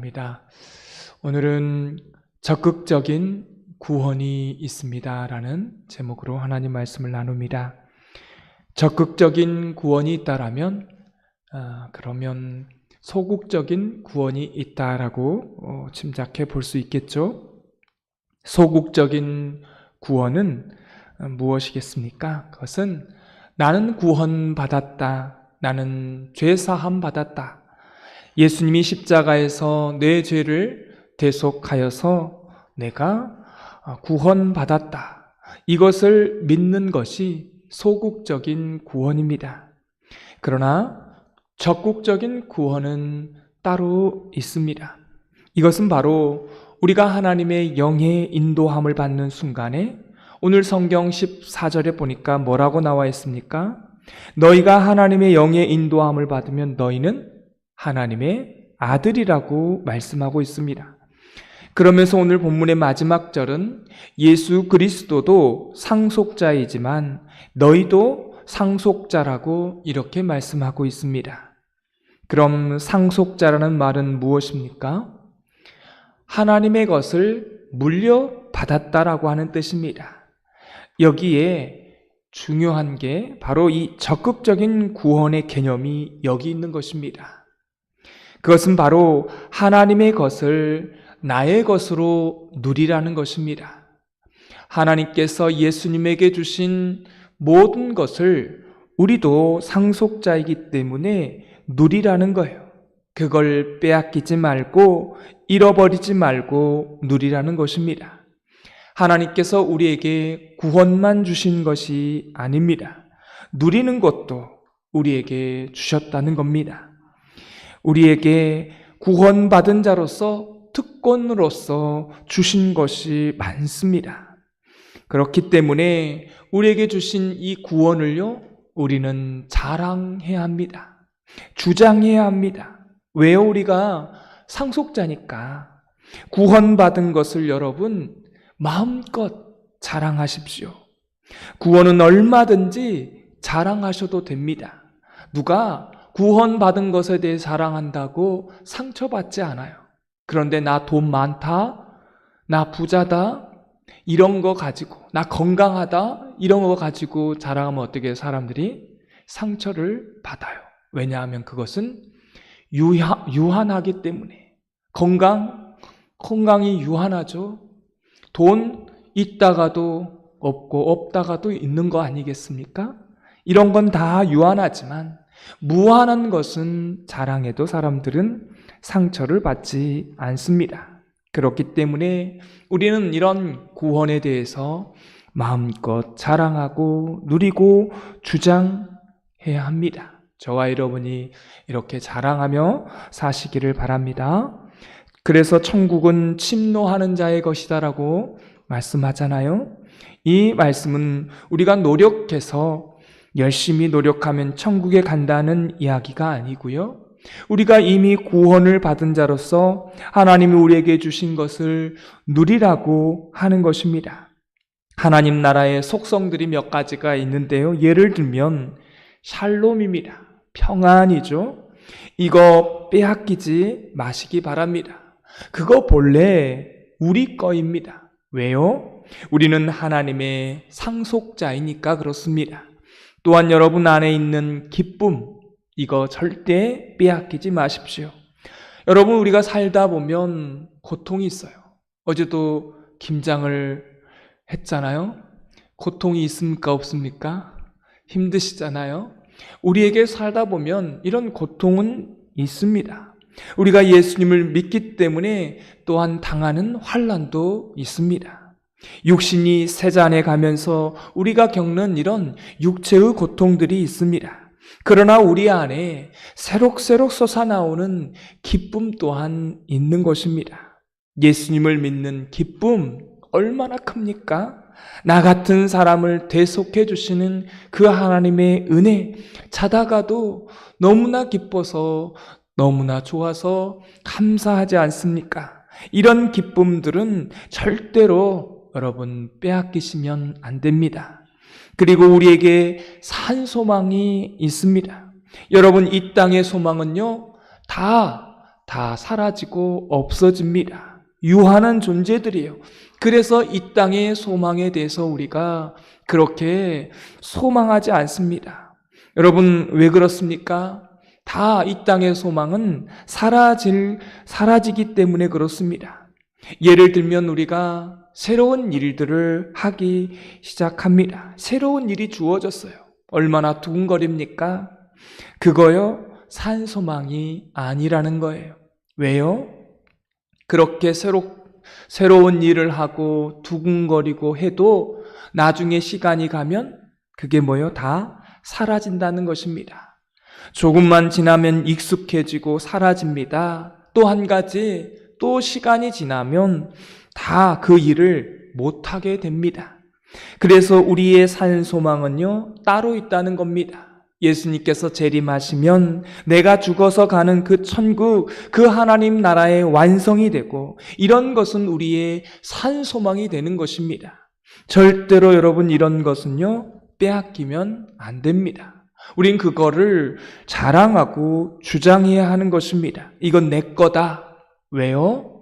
바랍니다. 오늘은 적극적인 구원이 있습니다 라는 제목으로 하나님 말씀을 나눕니다. 적극적인 구원이 있다라면 그러면 소극적인 구원이 있다라고 짐작해 볼 수 있겠죠. 소극적인 구원은 무엇이겠습니까? 그것은 나는 구원받았다, 나는 죄사함 받았다, 예수님이 십자가에서 내 죄를 대속하여서 내가 구원받았다, 이것을 믿는 것이 소극적인 구원입니다. 그러나 적극적인 구원은 따로 있습니다. 이것은 바로 우리가 하나님의 영의 인도함을 받는 순간에, 오늘 성경 14절에 보니까 뭐라고 나와 있습니까? 너희가 하나님의 영의 인도함을 받으면 너희는 하나님의 아들이라고 말씀하고 있습니다. 그러면서 오늘 본문의 마지막 절은 예수 그리스도도 상속자이지만 너희도 상속자라고 이렇게 말씀하고 있습니다. 그럼 상속자라는 말은 무엇입니까? 하나님의 것을 물려받았다라고 하는 뜻입니다. 여기에 중요한 게 바로 이 적극적인 구원의 개념이 여기 있는 것입니다. 그것은 바로 하나님의 것을 나의 것으로 누리라는 것입니다. 하나님께서 예수님에게 주신 모든 것을 우리도 상속자이기 때문에 누리라는 거예요. 그걸 빼앗기지 말고 잃어버리지 말고 누리라는 것입니다. 하나님께서 우리에게 구원만 주신 것이 아닙니다. 누리는 것도 우리에게 주셨다는 겁니다. 우리에게 구원받은 자로서 특권으로서 주신 것이 많습니다. 그렇기 때문에 우리에게 주신 이 구원을요, 우리는 자랑해야 합니다. 주장해야 합니다. 왜요? 우리가 상속자니까. 구원받은 것을 여러분 마음껏 자랑하십시오. 구원은 얼마든지 자랑하셔도 됩니다. 누가 구원받은 것에 대해 자랑한다고 상처받지 않아요. 그런데 나 돈 많다, 나 부자다, 이런 거 가지고, 나 건강하다, 이런 거 가지고 자랑하면 어떻게 사람들이 상처를 받아요. 왜냐하면 그것은 유한하기 때문에. 건강이 유한하죠. 돈 있다가도 없고 없다가도 있는 거 아니겠습니까? 이런 건 다 유한하지만 무한한 것은 자랑해도 사람들은 상처를 받지 않습니다. 그렇기 때문에 우리는 이런 구원에 대해서 마음껏 자랑하고 누리고 주장해야 합니다. 저와 여러분이 이렇게 자랑하며 사시기를 바랍니다. 그래서 천국은 침노하는 자의 것이다라고 말씀하잖아요. 이 말씀은 우리가 노력해서 열심히 노력하면 천국에 간다는 이야기가 아니고요. 우리가 이미 구원을 받은 자로서 하나님이 우리에게 주신 것을 누리라고 하는 것입니다. 하나님 나라의 속성들이 몇 가지가 있는데요. 예를 들면 샬롬입니다. 평안이죠. 이거 빼앗기지 마시기 바랍니다. 그거 본래 우리 거입니다. 왜요? 우리는 하나님의 상속자이니까 그렇습니다. 또한 여러분 안에 있는 기쁨, 이거 절대 빼앗기지 마십시오. 여러분, 우리가 살다 보면 고통이 있어요. 어제도 김장을 했잖아요. 고통이 있습니까? 없습니까? 힘드시잖아요. 우리에게 살다 보면 이런 고통은 있습니다. 우리가 예수님을 믿기 때문에 또한 당하는 환난도 있습니다. 육신이 세잔해 가면서 우리가 겪는 이런 육체의 고통들이 있습니다. 그러나 우리 안에 새록새록 솟아나오는 기쁨 또한 있는 것입니다. 예수님을 믿는 기쁨 얼마나 큽니까? 나 같은 사람을 대속해 주시는 그 하나님의 은혜, 자다가도 너무나 기뻐서 너무나 좋아서 감사하지 않습니까? 이런 기쁨들은 절대로 여러분 빼앗기시면 안 됩니다. 그리고 우리에게 산 소망이 있습니다. 여러분, 이 땅의 소망은요, 다 다 사라지고 없어집니다. 유한한 존재들이에요. 그래서 이 땅의 소망에 대해서 우리가 그렇게 소망하지 않습니다. 여러분, 왜 그렇습니까? 다 이 땅의 소망은 사라지기 때문에 그렇습니다. 예를 들면 우리가 새로운 일들을 하기 시작합니다. 새로운 일이 주어졌어요. 얼마나 두근거립니까? 그거요, 산 소망이 아니라는 거예요. 왜요? 그렇게 새로운 일을 하고 두근거리고 해도 나중에 시간이 가면 그게 뭐예요? 다 사라진다는 것입니다. 조금만 지나면 익숙해지고 사라집니다. 또 한 가지, 또 시간이 지나면 다 그 일을 못하게 됩니다. 그래서 우리의 산 소망은요, 따로 있다는 겁니다. 예수님께서 재림하시면 내가 죽어서 가는 그 천국, 그 하나님 나라의 완성이 되고, 이런 것은 우리의 산 소망이 되는 것입니다. 절대로 여러분, 이런 것은요, 빼앗기면 안 됩니다. 우린 그거를 자랑하고 주장해야 하는 것입니다. 이건 내 거다. 왜요?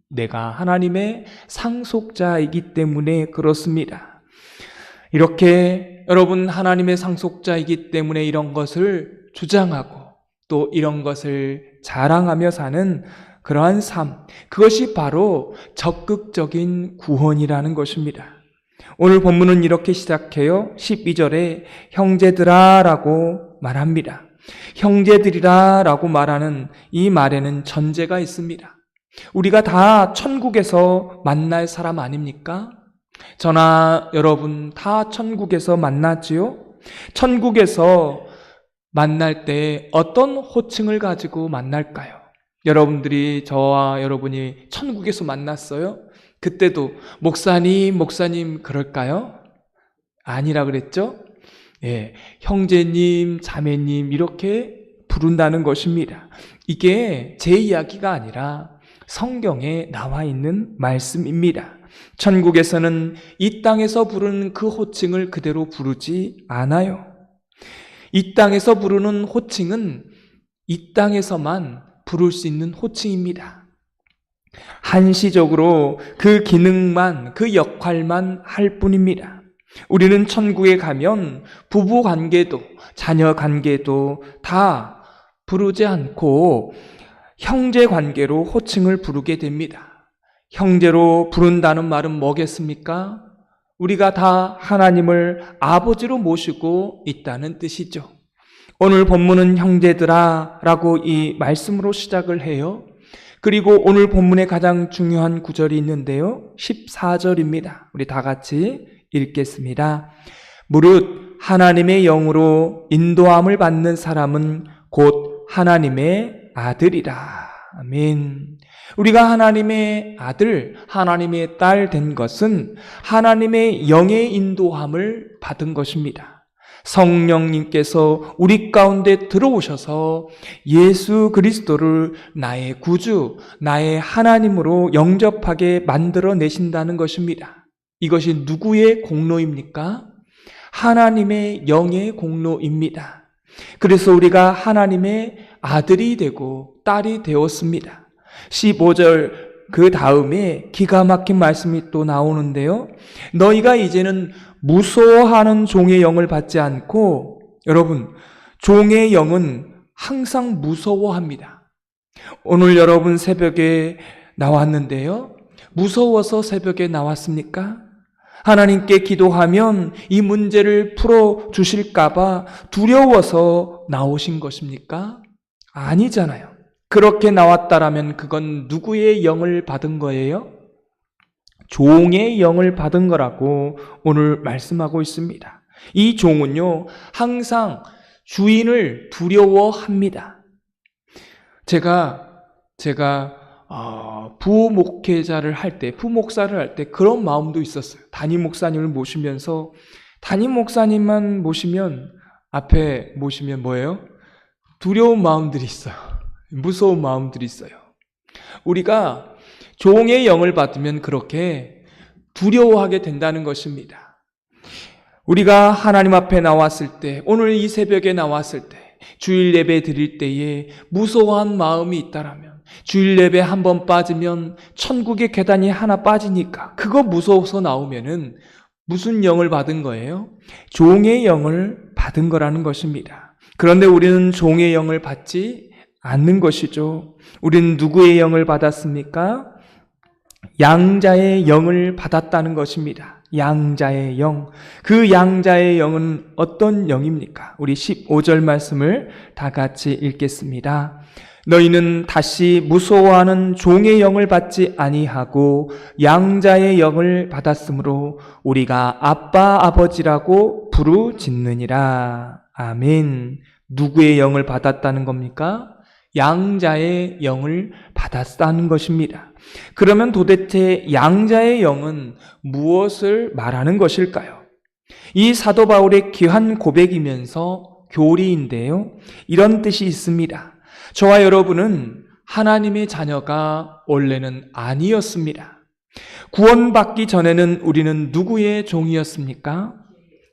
내가 하나님의 상속자이기 때문에 그렇습니다. 이렇게 여러분, 하나님의 상속자이기 때문에 이런 것을 주장하고 또 이런 것을 자랑하며 사는 그러한 삶, 그것이 바로 적극적인 구원이라는 것입니다. 오늘 본문은 이렇게 시작해요. 12절에 형제들아 라고 말합니다. 형제들이라 라고 말하는 이 말에는 전제가 있습니다. 우리가 다 천국에서 만날 사람 아닙니까? 저나 여러분 다 천국에서 만나지요? 천국에서 만날 때 어떤 호칭을 가지고 만날까요? 여러분들이, 저와 여러분이 천국에서 만났어요? 그때도 목사님 그럴까요? 아니라 그랬죠? 예, 형제님, 자매님 이렇게 부른다는 것입니다. 이게 제 이야기가 아니라 성경에 나와 있는 말씀입니다. 천국에서는 이 땅에서 부르는 그 호칭을 그대로 부르지 않아요. 이 땅에서 부르는 호칭은 이 땅에서만 부를 수 있는 호칭입니다. 한시적으로 그 기능만, 그 역할만 할 뿐입니다. 우리는 천국에 가면 부부 관계도, 자녀 관계도 다 부르지 않고 형제 관계로 호칭을 부르게 됩니다. 형제로 부른다는 말은 뭐겠습니까? 우리가 다 하나님을 아버지로 모시고 있다는 뜻이죠. 오늘 본문은 형제들아 라고 이 말씀으로 시작을 해요. 그리고 오늘 본문에 가장 중요한 구절이 있는데요, 14절입니다. 우리 다 같이 읽겠습니다. 무릇 하나님의 영으로 인도함을 받는 사람은 곧 하나님의 아들이라. 아멘. 우리가 하나님의 아들, 하나님의 딸 된 것은 하나님의 영의 인도함을 받은 것입니다. 성령님께서 우리 가운데 들어오셔서 예수 그리스도를 나의 구주, 나의 하나님으로 영접하게 만들어내신다는 것입니다. 이것이 누구의 공로입니까? 하나님의 영의 공로입니다. 그래서 우리가 하나님의 아들이 되고 딸이 되었습니다. 15절 그 다음에 기가 막힌 말씀이 또 나오는데요, 너희가 이제는 무서워하는 종의 영을 받지 않고, 여러분, 종의 영은 항상 무서워합니다. 오늘 여러분 새벽에 나왔는데요, 무서워서 새벽에 나왔습니까? 하나님께 기도하면 이 문제를 풀어주실까봐 두려워서 나오신 것입니까? 아니잖아요. 그렇게 나왔다라면 그건 누구의 영을 받은 거예요? 종의 영을 받은 거라고 오늘 말씀하고 있습니다. 이 종은요, 항상 주인을 두려워합니다. 제가 부목회자를 할 때, 부목사를 할 때 그런 마음도 있었어요. 담임 목사님을 모시면서, 담임 목사님만 모시면, 앞에 모시면 뭐예요? 두려운 마음들이 있어요. 무서운 마음들이 있어요. 우리가 종의 영을 받으면 그렇게 두려워하게 된다는 것입니다. 우리가 하나님 앞에 나왔을 때, 오늘 이 새벽에 나왔을 때, 주일 예배 드릴 때에 무서워한 마음이 있다라면, 주일 예배 한 번 빠지면 천국의 계단이 하나 빠지니까 그거 무서워서 나오면은 무슨 영을 받은 거예요? 종의 영을 받은 거라는 것입니다. 그런데 우리는 종의 영을 받지 않는 것이죠. 우리는 누구의 영을 받았습니까? 양자의 영을 받았다는 것입니다. 양자의 영. 그 양자의 영은 어떤 영입니까? 우리 15절 말씀을 다 같이 읽겠습니다. 너희는 다시 무서워하는 종의 영을 받지 아니하고 양자의 영을 받았으므로 우리가 아빠 아버지라고 부르짖느니라. 아멘. 누구의 영을 받았다는 겁니까? 양자의 영을 받았다는 것입니다. 그러면 도대체 양자의 영은 무엇을 말하는 것일까요? 이 사도 바울의 귀한 고백이면서 교리인데요. 이런 뜻이 있습니다. 저와 여러분은 하나님의 자녀가 원래는 아니었습니다. 구원받기 전에는 우리는 누구의 종이었습니까?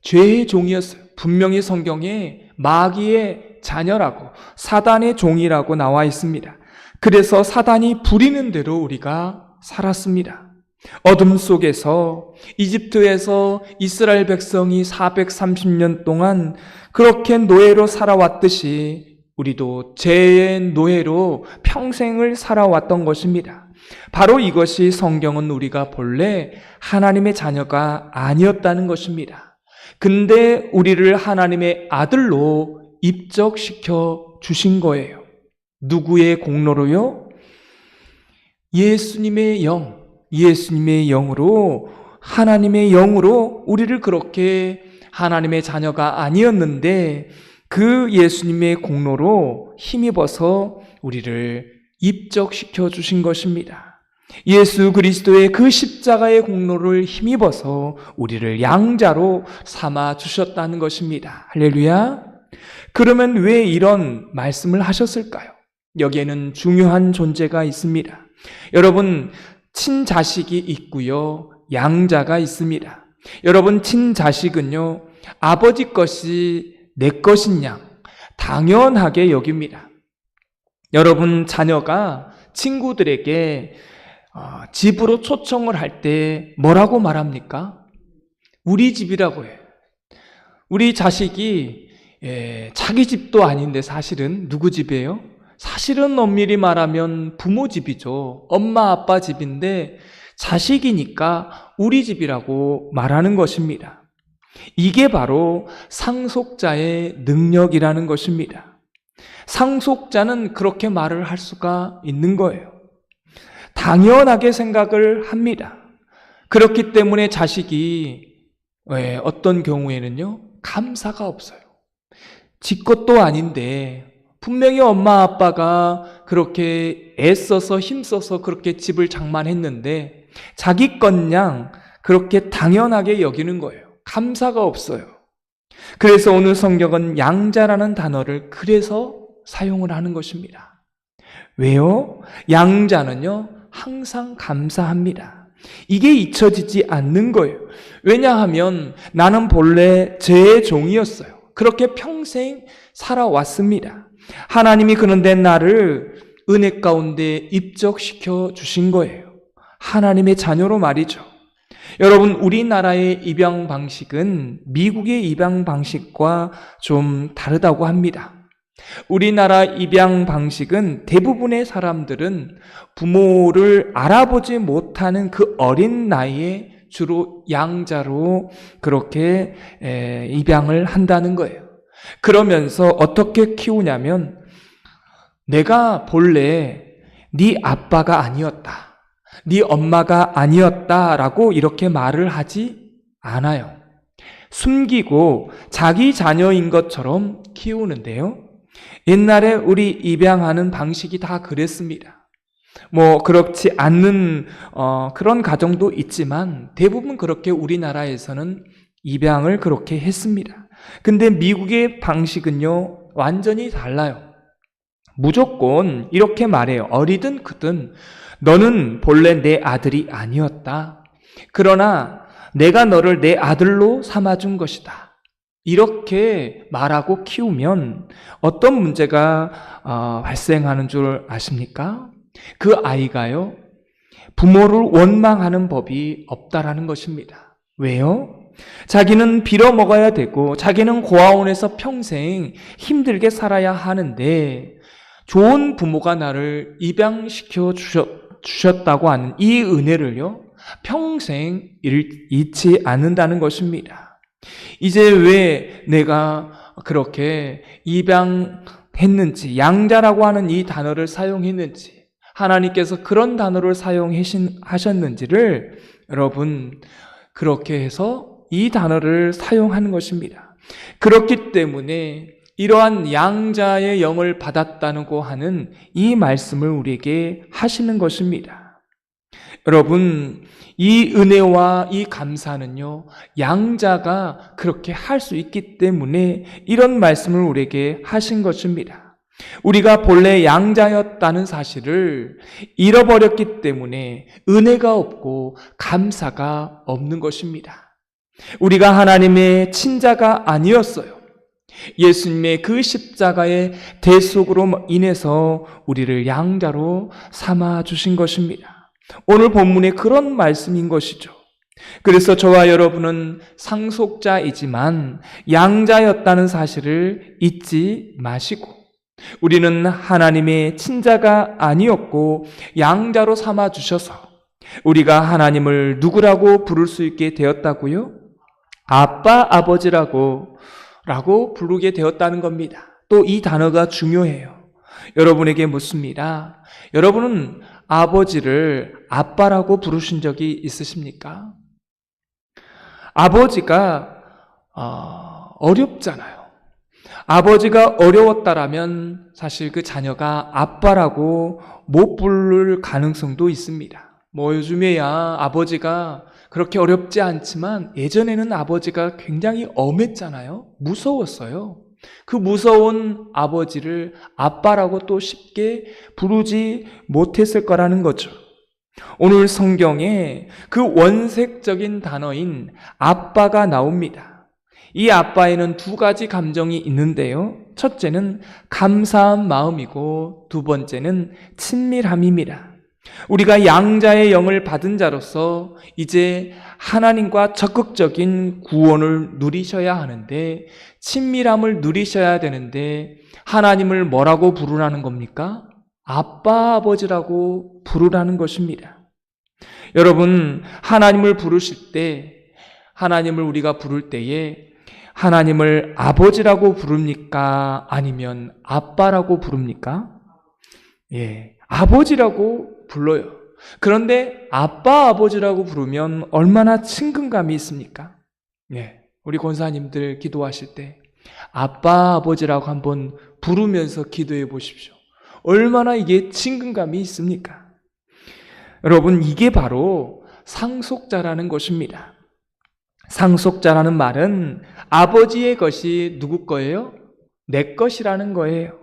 죄의 종이었어요. 분명히 성경에 마귀의 자녀라고, 사단의 종이라고 나와 있습니다. 그래서 사단이 부리는 대로 우리가 살았습니다. 어둠 속에서 이집트에서 이스라엘 백성이 430년 동안 그렇게 노예로 살아왔듯이 우리도 죄의 노예로 평생을 살아왔던 것입니다. 바로 이것이 성경은 우리가 본래 하나님의 자녀가 아니었다는 것입니다. 근데 우리를 하나님의 아들로 입적시켜 주신 거예요. 누구의 공로로요? 예수님의 영, 예수님의 영으로, 하나님의 영으로 우리를 그렇게 하나님의 자녀가 아니었는데 그 예수님의 공로로 힘입어서 우리를 입적시켜 주신 것입니다. 예수 그리스도의 그 십자가의 공로를 힘입어서 우리를 양자로 삼아 주셨다는 것입니다. 할렐루야. 그러면 왜 이런 말씀을 하셨을까요? 여기에는 중요한 존재가 있습니다. 여러분, 친자식이 있고요, 양자가 있습니다. 여러분, 친자식은요, 아버지 것이 내 것인 양 당연하게 여깁니다. 여러분, 자녀가 친구들에게 집으로 초청을 할 때 뭐라고 말합니까? 우리 집이라고 해요. 우리 자식이 자기 집도 아닌데 사실은 누구 집이에요? 사실은 엄밀히 말하면 부모 집이죠. 엄마 아빠 집인데 자식이니까 우리 집이라고 말하는 것입니다. 이게 바로 상속자의 능력이라는 것입니다. 상속자는 그렇게 말을 할 수가 있는 거예요. 당연하게 생각을 합니다. 그렇기 때문에 자식이 어떤 경우에는요, 감사가 없어요. 지 것도 아닌데 분명히 엄마 아빠가 그렇게 애써서 힘써서 그렇게 집을 장만했는데 자기 것냥 그렇게 당연하게 여기는 거예요. 감사가 없어요. 그래서 오늘 성경은 양자라는 단어를 그래서 사용을 하는 것입니다. 왜요? 양자는요, 항상 감사합니다. 이게 잊혀지지 않는 거예요. 왜냐하면 나는 본래 죄의 종이었어요. 그렇게 평생 살아왔습니다. 하나님이 그런데 나를 은혜 가운데 입적시켜 주신 거예요. 하나님의 자녀로 말이죠. 여러분, 우리나라의 입양 방식은 미국의 입양 방식과 좀 다르다고 합니다. 우리나라 입양 방식은 대부분의 사람들은 부모를 알아보지 못하는 그 어린 나이에 주로 양자로 그렇게 입양을 한다는 거예요. 그러면서 어떻게 키우냐면 내가 본래 네 아빠가 아니었다, 네 엄마가 아니었다라고 이렇게 말을 하지 않아요. 숨기고 자기 자녀인 것처럼 키우는데요. 옛날에 우리 입양하는 방식이 다 그랬습니다. 그렇지 않는 그런 가정도 있지만 대부분 그렇게 우리나라에서는 입양을 그렇게 했습니다. 근데 미국의 방식은요, 완전히 달라요. 무조건 이렇게 말해요. 어리든 크든 너는 본래 내 아들이 아니었다. 그러나 내가 너를 내 아들로 삼아준 것이다. 이렇게 말하고 키우면 어떤 문제가 발생하는 줄 아십니까? 그 아이가요, 부모를 원망하는 법이 없다라는 것입니다. 왜요? 자기는 빌어먹어야 되고 자기는 고아원에서 평생 힘들게 살아야 하는데 좋은 부모가 나를 입양시켜 주셨다고 하는 이 은혜를요, 평생 잊지 않는다는 것입니다. 이제 왜 내가 그렇게 입양했는지, 양자라고 하는 이 단어를 사용했는지, 하나님께서 그런 단어를 사용하셨는지를 여러분 그렇게 해서 이 단어를 사용하는 것입니다. 그렇기 때문에 이러한 양자의 영을 받았다고 하는 이 말씀을 우리에게 하시는 것입니다. 여러분, 이 은혜와 이 감사는요, 양자가 그렇게 할 수 있기 때문에 이런 말씀을 우리에게 하신 것입니다. 우리가 본래 양자였다는 사실을 잃어버렸기 때문에 은혜가 없고 감사가 없는 것입니다. 우리가 하나님의 친자가 아니었어요. 예수님의 그 십자가의 대속으로 인해서 우리를 양자로 삼아 주신 것입니다. 오늘 본문에 그런 말씀인 것이죠. 그래서 저와 여러분은 상속자이지만 양자였다는 사실을 잊지 마시고, 우리는 하나님의 친자가 아니었고 양자로 삼아 주셔서 우리가 하나님을 누구라고 부를 수 있게 되었다고요? 아빠, 아버지라고 부르게 되었다는 겁니다. 또 이 단어가 중요해요. 여러분에게 묻습니다. 여러분은 아버지를 아빠라고 부르신 적이 있으십니까? 아버지가 어렵잖아요. 아버지가 어려웠다라면 사실 그 자녀가 아빠라고 못 부를 가능성도 있습니다. 요즘에야 아버지가 그렇게 어렵지 않지만 예전에는 아버지가 굉장히 엄했잖아요. 무서웠어요. 그 무서운 아버지를 아빠라고 또 쉽게 부르지 못했을 거라는 거죠. 오늘 성경에 그 원색적인 단어인 아빠가 나옵니다. 이 아빠에는 두 가지 감정이 있는데요. 첫째는 감사한 마음이고 두 번째는 친밀함입니다. 우리가 양자의 영을 받은 자로서 이제 하나님과 적극적인 구원을 누리셔야 하는데, 친밀함을 누리셔야 되는데 하나님을 뭐라고 부르라는 겁니까? 아빠, 아버지라고 부르라는 것입니다. 여러분, 하나님을 부르실 때, 하나님을 우리가 부를 때에 하나님을 아버지라고 부릅니까? 아니면 아빠라고 부릅니까? 예, 아버지라고 불러요. 그런데 아빠, 아버지라고 부르면 얼마나 친근감이 있습니까? 예, 우리 권사님들 기도하실 때 아빠, 아버지라고 한번 부르면서 기도해 보십시오. 얼마나 이게 친근감이 있습니까? 여러분, 이게 바로 상속자라는 것입니다. 상속자라는 말은 아버지의 것이 누구 거예요? 내 것이라는 거예요.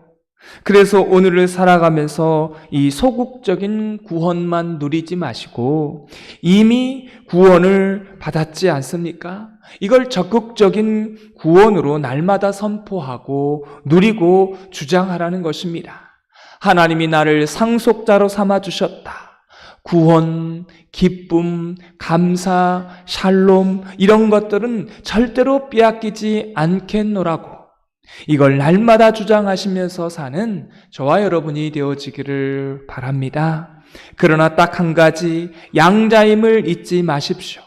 그래서 오늘을 살아가면서 이 소극적인 구원만 누리지 마시고 이미 구원을 받았지 않습니까? 이걸 적극적인 구원으로 날마다 선포하고 누리고 주장하라는 것입니다. 하나님이 나를 상속자로 삼아주셨다. 구원, 기쁨, 감사, 샬롬 이런 것들은 절대로 빼앗기지 않겠노라고, 이걸 날마다 주장하시면서 사는 저와 여러분이 되어지기를 바랍니다. 그러나 딱 한 가지, 양자임을 잊지 마십시오.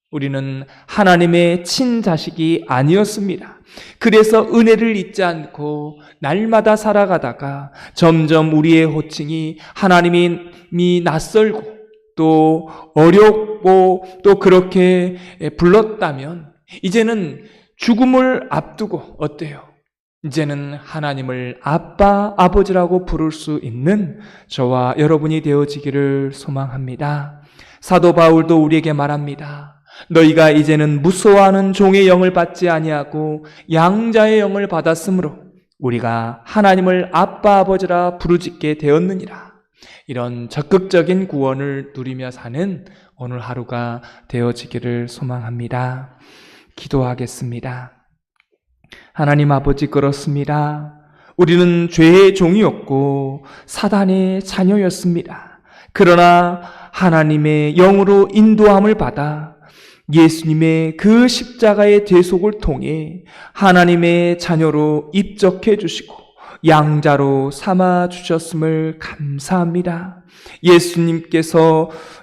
우리는 하나님의 친자식이 아니었습니다. 그래서 은혜를 잊지 않고 날마다 살아가다가 점점 우리의 호칭이 하나님이 낯설고 또 어렵고 또 그렇게 불렀다면 이제는 죽음을 앞두고 어때요? 이제는 하나님을 아빠, 아버지라고 부를 수 있는 저와 여러분이 되어지기를 소망합니다. 사도 바울도 우리에게 말합니다. 너희가 이제는 무서워하는 종의 영을 받지 아니하고 양자의 영을 받았으므로 우리가 하나님을 아빠, 아버지라 부르짖게 되었느니라. 이런 적극적인 구원을 누리며 사는 오늘 하루가 되어지기를 소망합니다. 기도하겠습니다. 하나님 아버지, 그렇습니다. 우리는 죄의 종이었고 사단의 자녀였습니다. 그러나 하나님의 영으로 인도함을 받아 예수님의 그 십자가의 대속을 통해 하나님의 자녀로 입적해 주시고 양자로 삼아 주셨음을 감사합니다.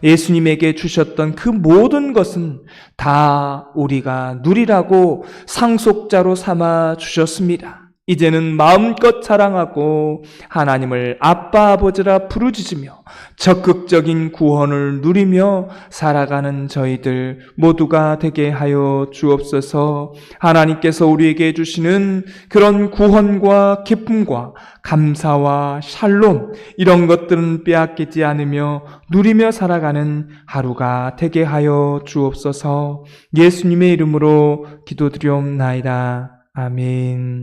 예수님에게 주셨던 그 모든 것은 다 우리가 누리라고 상속자로 삼아 주셨습니다. 이제는 마음껏 자랑하고 하나님을 아빠 아버지라 부르짖으며 적극적인 구원을 누리며 살아가는 저희들 모두가 되게 하여 주옵소서. 하나님께서 우리에게 주시는 그런 구원과 기쁨과 감사와 샬롬, 이런 것들은 빼앗기지 않으며 누리며 살아가는 하루가 되게 하여 주옵소서. 예수님의 이름으로 기도드리옵나이다. 아멘.